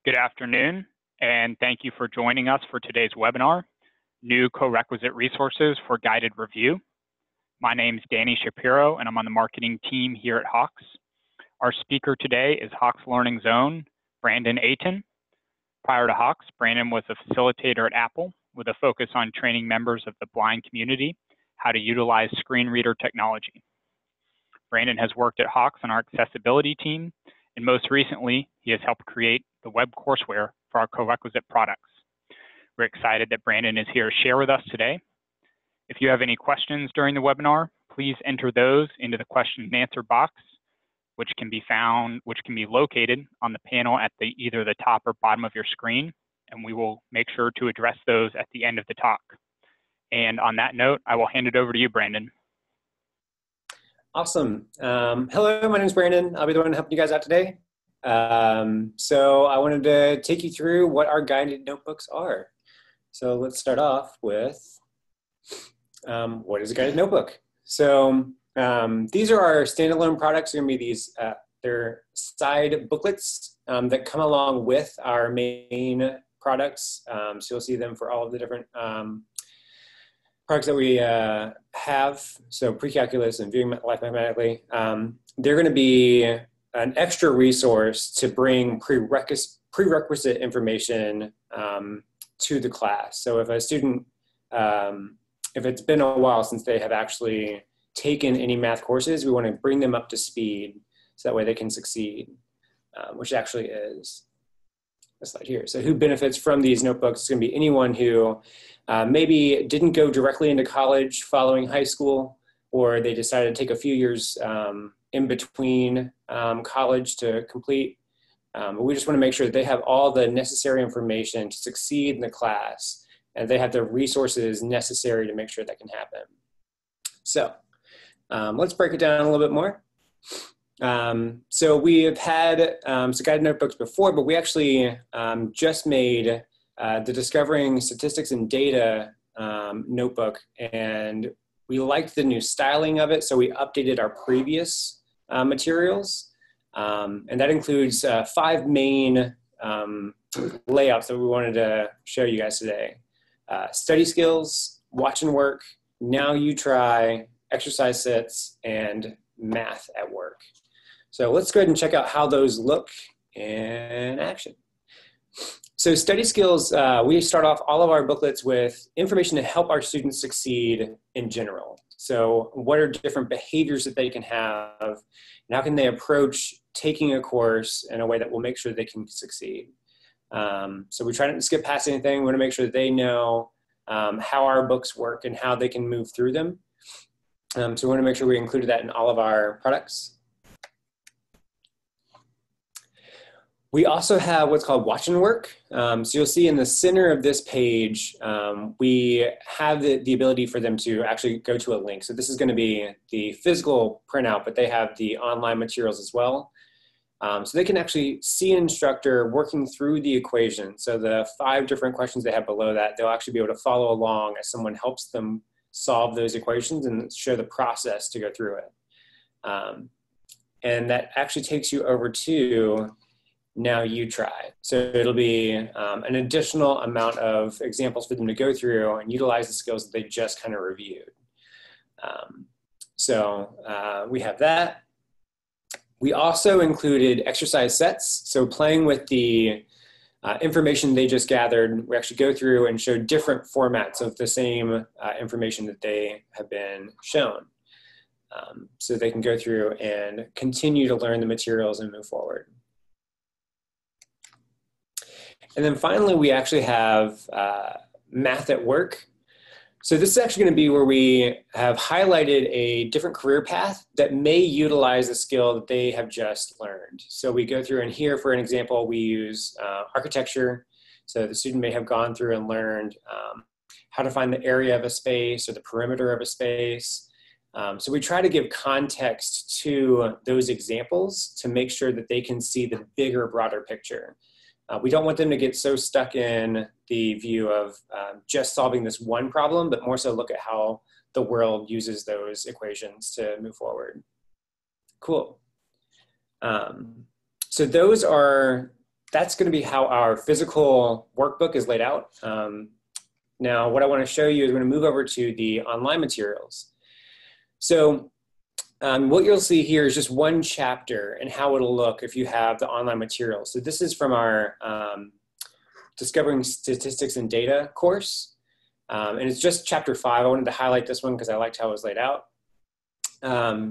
Good afternoon, and thank you for joining us for today's webinar, New Corequisite Resources for Guided Review. My name is Danny Shapiro, and I'm on the marketing team here at Hawks. Our speaker today is Hawks Learning's own Brandon Aiton. Prior to Hawks, Brandon was a facilitator at Apple with a focus on training members of the blind community how to utilize screen reader technology. Brandon has worked at Hawks on our accessibility team, and most recently, he has helped create the web courseware for our corequisite products. We're excited that Brandon is here to share with us today. If you have any questions during the webinar, please enter those into the question and answer box, which can be located on the panel at either the top or bottom of your screen, and we will make sure to address those at the end of the talk. And on that note, I will hand it over to you, Brandon. Awesome. Hello, my name is Brandon. I'll be the one helping you guys out today. So I wanted to take you through what our guided notebooks are. So let's start off with what is a guided notebook? So these are our standalone products. They're going to be these, they're side booklets that come along with our main products. So you'll see them for all of the different products that we have. So Precalculus and Viewing Life Mathematically. They're going to be an extra resource to bring prerequisite information to the class. So if a student, if it's been a while since they have actually taken any math courses, we want to bring them up to speed so that way they can succeed, which actually is a slide here. So who benefits from these notebooks? It's going to be anyone who maybe didn't go directly into college following high school, or they decided to take a few years in between college to complete. But we just want to make sure that they have all the necessary information to succeed in the class, and they have the resources necessary to make sure that can happen. So let's break it down a little bit more. So we have had some guided notebooks before, but we actually just made the Discovering Statistics and Data notebook, and we liked the new styling of it, so we updated our previous materials. And that includes 5 main layouts that we wanted to show you guys today. Study skills, watch and work, now you try, exercise sets, and math at work. So let's go ahead and check out how those look in action. So study skills, we start off all of our booklets with information to help our students succeed in general. So what are different behaviors that they can have, and how can they approach taking a course in a way that will make sure they can succeed? So we try not to skip past anything. We want to make sure that they know how our books work and how they can move through them. So we want to make sure we included that in all of our products. We also have what's called Watch and Work. So you'll see in the center of this page, we have the ability for them to actually go to a link. So this is going to be the physical printout, but they have the online materials as well. So they can actually see an instructor working through the equation. So the 5 different questions they have below that, they'll actually be able to follow along as someone helps them solve those equations and show the process to go through it. And that actually takes you over to Now You Try. So it'll be an additional amount of examples for them to go through and utilize the skills that they just kind of reviewed. We have that. We also included exercise sets. So playing with the information they just gathered, we actually go through and show different formats of the same information that they have been shown. So they can go through and continue to learn the materials and move forward. And then finally, we actually have Math at Work. So this is actually going to be where we have highlighted a different career path that may utilize the skill that they have just learned. So we go through, and here, for an example, we use architecture. So the student may have gone through and learned how to find the area of a space or the perimeter of a space. So we try to give context to those examples to make sure that they can see the bigger, broader picture. We don't want them to get so stuck in the view of just solving this one problem, but more so look at how the world uses those equations to move forward. Cool. So those are that's going to be how our physical workbook is laid out. Now, what I want to show you is we're going to move over to the online materials. So what you'll see here is just one chapter and how it'll look if you have the online materials. So this is from our Discovering Statistics and Data course. And it's just chapter 5. I wanted to highlight this one because I liked how it was laid out.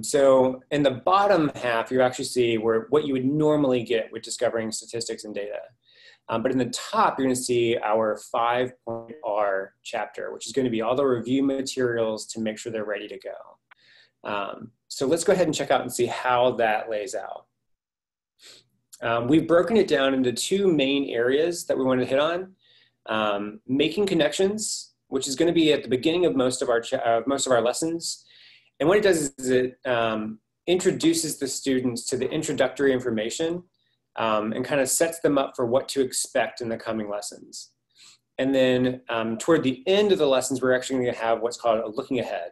So in the bottom half, you actually see what you would normally get with Discovering Statistics and Data. But in the top, you're going to see our 5-point-R chapter, which is going to be all the review materials to make sure they're ready to go. So let's go ahead and check out and see how that lays out. We've broken it down into 2 main areas that we want to hit on. Making connections, which is going to be at the beginning of most of our lessons. And what it does is it introduces the students to the introductory information and kind of sets them up for what to expect in the coming lessons. And then toward the end of the lessons, we're actually going to have what's called a looking ahead.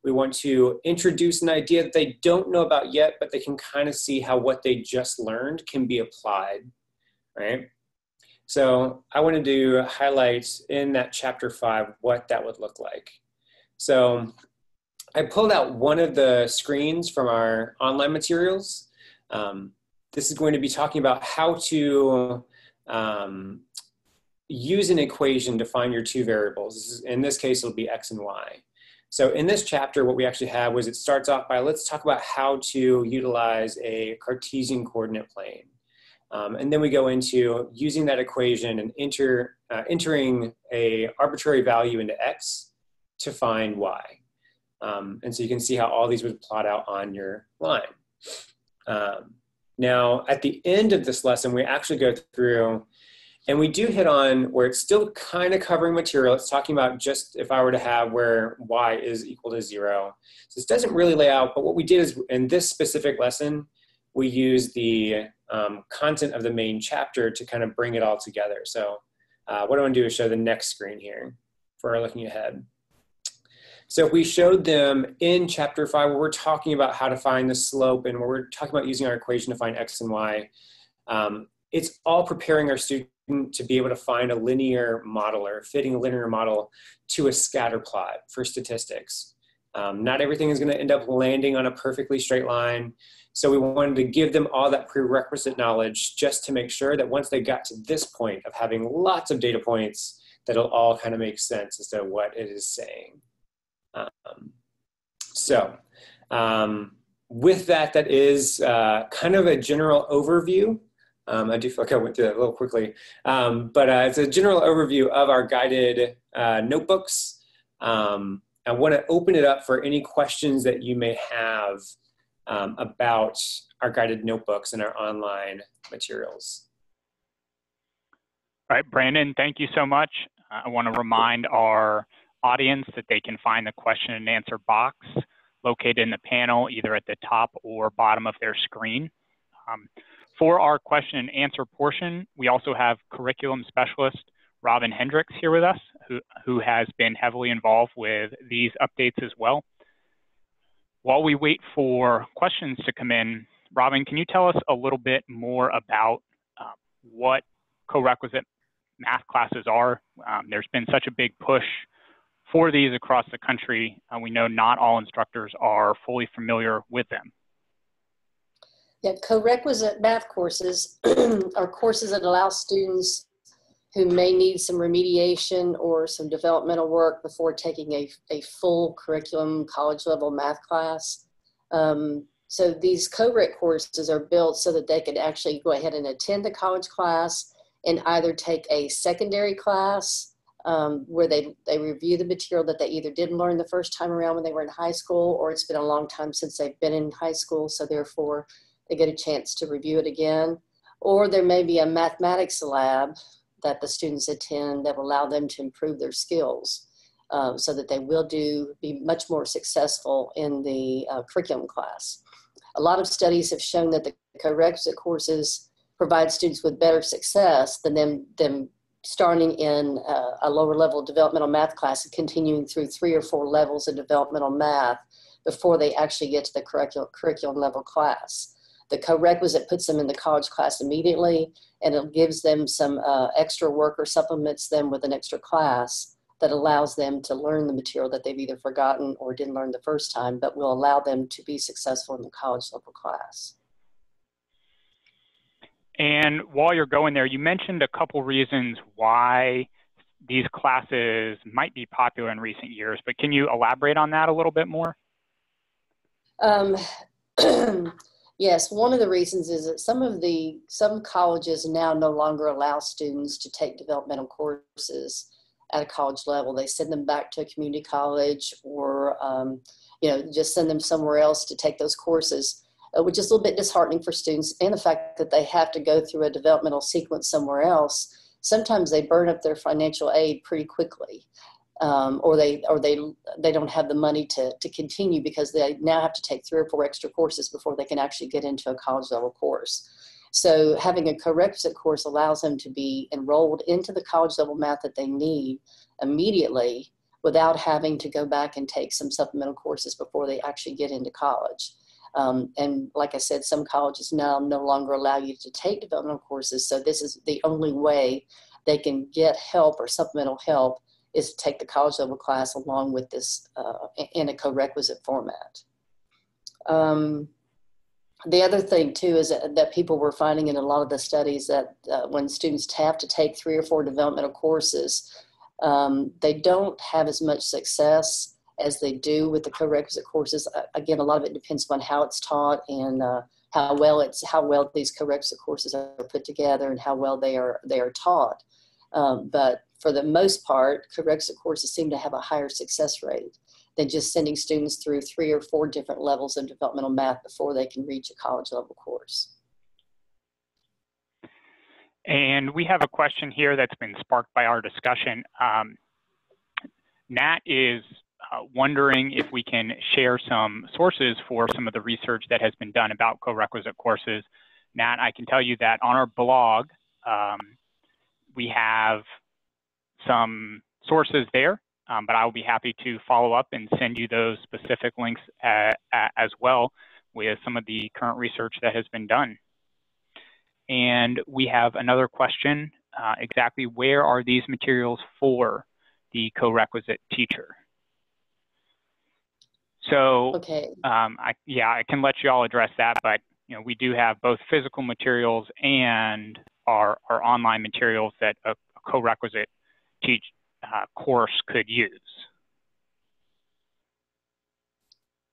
We want to introduce an idea that they don't know about yet, but they can kind of see how what they just learned can be applied, right? So I wanted to highlight in that chapter 5 what that would look like. So I pulled out one of the screens from our online materials. This is going to be talking about how to use an equation to find your 2 variables. In this case, it'll be X and Y. So in this chapter, what we actually have was it starts off by, let's talk about how to utilize a Cartesian coordinate plane. And then we go into using that equation and entering a arbitrary value into X to find Y. And so you can see how all these would plot out on your line. Now, at the end of this lesson, we actually go through and we do hit on where it's still kind of covering material. It's talking about just if I were to have where Y is equal to 0. So this doesn't really lay out, but what we did is in this specific lesson, we use the content of the main chapter to kind of bring it all together. So what I want to do is show the next screen here for looking ahead. So if we showed them in chapter 5 where we're talking about how to find the slope and where we're talking about using our equation to find X and Y, it's all preparing our student to be able to find a linear model or fitting a linear model to a scatter plot for statistics. Not everything is going to end up landing on a perfectly straight line. So we wanted to give them all that prerequisite knowledge just to make sure that once they got to this point of having lots of data points, that it'll all kind of make sense as to what it is saying. With that, that is kind of a general overview. I do feel like I went through that a little quickly, but it's a general overview of our guided notebooks. I want to open it up for any questions that you may have about our guided notebooks and our online materials. All right, Brandon, thank you so much. I want to remind our audience that they can find the question and answer box located in the panel, either at the top or bottom of their screen. For our question and answer portion, we also have curriculum specialist Robin Hendricks here with us, who has been heavily involved with these updates as well. While we wait for questions to come in, Robin, can you tell us a little bit more about what corequisite math classes are? There's been such a big push for these across the country. We know not all instructors are fully familiar with them. Yeah, corequisite math courses are courses that allow students who may need some remediation or some developmental work before taking a full curriculum college level math class. So these Coreq courses are built so that they could actually go ahead and attend the college class and either take a secondary class where they review the material that they either didn't learn the first time around when they were in high school, or it's been a long time since they've been in high school, so therefore they get a chance to review it again. Or there may be a mathematics lab that the students attend that will allow them to improve their skills so that they will be much more successful in the curriculum class. A lot of studies have shown that the corequisite courses provide students with better success than them starting in a lower level developmental math class and continuing through 3 or 4 levels of developmental math before they actually get to the curriculum level class. The corequisite puts them in the college class immediately, and it gives them some extra work or supplements them with an extra class that allows them to learn the material that they've either forgotten or didn't learn the first time, but will allow them to be successful in the college level class. And while you're going there, you mentioned a couple reasons why these classes might be popular in recent years, but can you elaborate on that a little bit more? Yes, one of the reasons is that some colleges now no longer allow students to take developmental courses at a college level. They send them back to a community college, or just send them somewhere else to take those courses, which is a little bit disheartening for students. And the fact that they have to go through a developmental sequence somewhere else, sometimes they burn up their financial aid pretty quickly. Or they don't have the money to continue, because they now have to take 3 or 4 extra courses before they can actually get into a college level course. So having a corequisite course allows them to be enrolled into the college level math that they need immediately, without having to go back and take some supplemental courses before they actually get into college. And like I said, some colleges now no longer allow you to take developmental courses, so this is the only way they can get help or supplemental help, is to take the college level class along with this in a corequisite format. The other thing too is that people were finding in a lot of the studies that when students have to take 3 or 4 developmental courses, they don't have as much success as they do with the corequisite courses. Again, a lot of it depends upon how it's taught and how well these corequisite courses are put together and how well they are taught. But for the most part, corequisite courses seem to have a higher success rate than just sending students through 3 or 4 different levels of developmental math before they can reach a college level course. And we have a question here that's been sparked by our discussion. Nat is wondering if we can share some sources for some of the research that has been done about corequisite courses. Nat, I can tell you that on our blog, we have some sources there, but I will be happy to follow up and send you those specific links as well with some of the current research that has been done. And we have another question, exactly where are these materials for the corequisite teacher? So okay. I can let you all address that, but we do have both physical materials and our online materials that a corequisite course could use.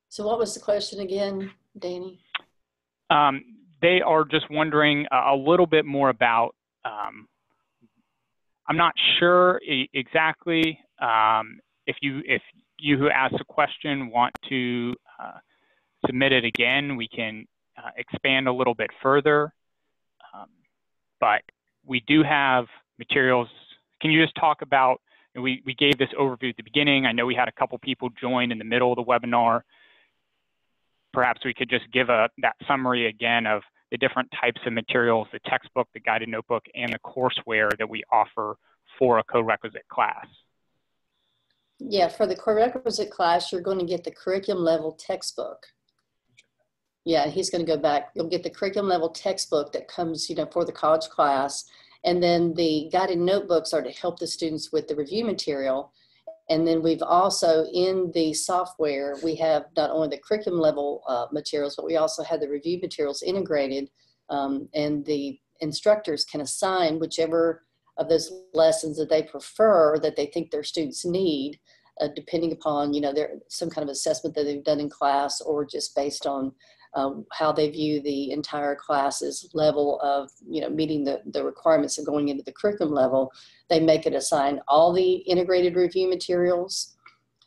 So what was the question again, Danny? They are just wondering a little bit more about, I'm not sure exactly if you who asked the question want to submit it again, we can expand a little bit further. But we do have materials. Can you just talk about, we gave this overview at the beginning. I know we had a couple people join in the middle of the webinar. Perhaps we could just give that summary again of the different types of materials, the textbook, the guided notebook, and the courseware that we offer for a corequisite class. Yeah, for the corequisite class, you're going to get the curriculum level textbook. Yeah, he's going to go back. You'll get the curriculum level textbook that comes, for the college class. And then the guided notebooks are to help the students with the review material. And then we've also, in the software, we have not only the curriculum level materials, but we also have the review materials integrated. And the instructors can assign whichever of those lessons that they prefer, that they think their students need, depending upon, some kind of assessment that they've done in class, or just based on how they view the entire class's level of, meeting the requirements of going into the curriculum level. They make it assign all the integrated review materials.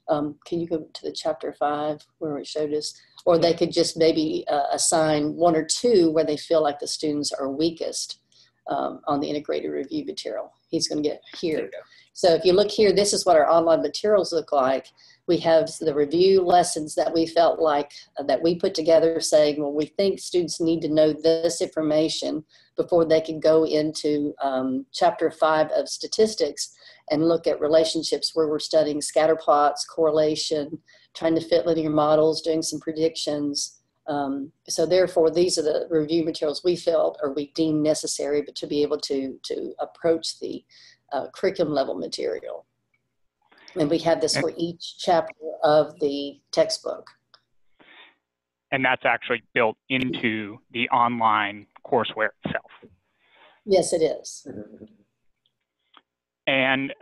Can you go to the chapter 5 where it showed us? Or they could just maybe assign 1 or 2 where they feel like the students are weakest on the integrated review material. He's going to get here. So if you look here, this is what our online materials look like. We have the review lessons that we felt like, that we put together, saying, well, we think students need to know this information before they can go into chapter 5 of statistics and look at relationships, where we're studying scatter plots, correlation, trying to fit linear models, doing some predictions, So therefore, these are the review materials we felt or we deemed necessary, but to be able to approach the curriculum level material. And we have this for each chapter of the textbook. And that's actually built into the online courseware itself. Yes, it is. And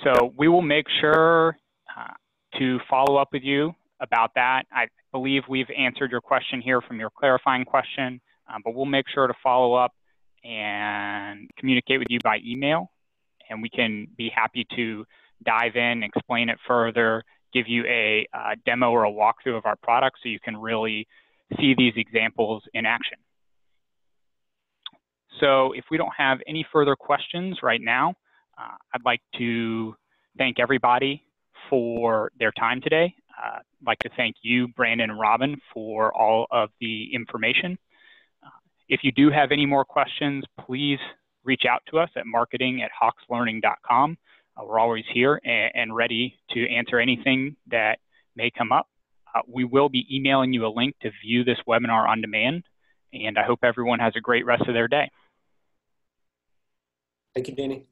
so we will make sure to follow up with you about that. I believe we've answered your question here from your clarifying question, but we'll make sure to follow up and communicate with you by email, and we can be happy to dive in, explain it further, give you a demo or a walkthrough of our product so you can really see these examples in action. So if we don't have any further questions right now, I'd like to thank everybody for their time today. I'd like to thank you, Brandon and Robin, for all of the information. If you do have any more questions, please reach out to us at marketing@hawkslearning.com. We're always here and ready to answer anything that may come up. We will be emailing you a link to view this webinar on demand, and I hope everyone has a great rest of their day. Thank you, Danny.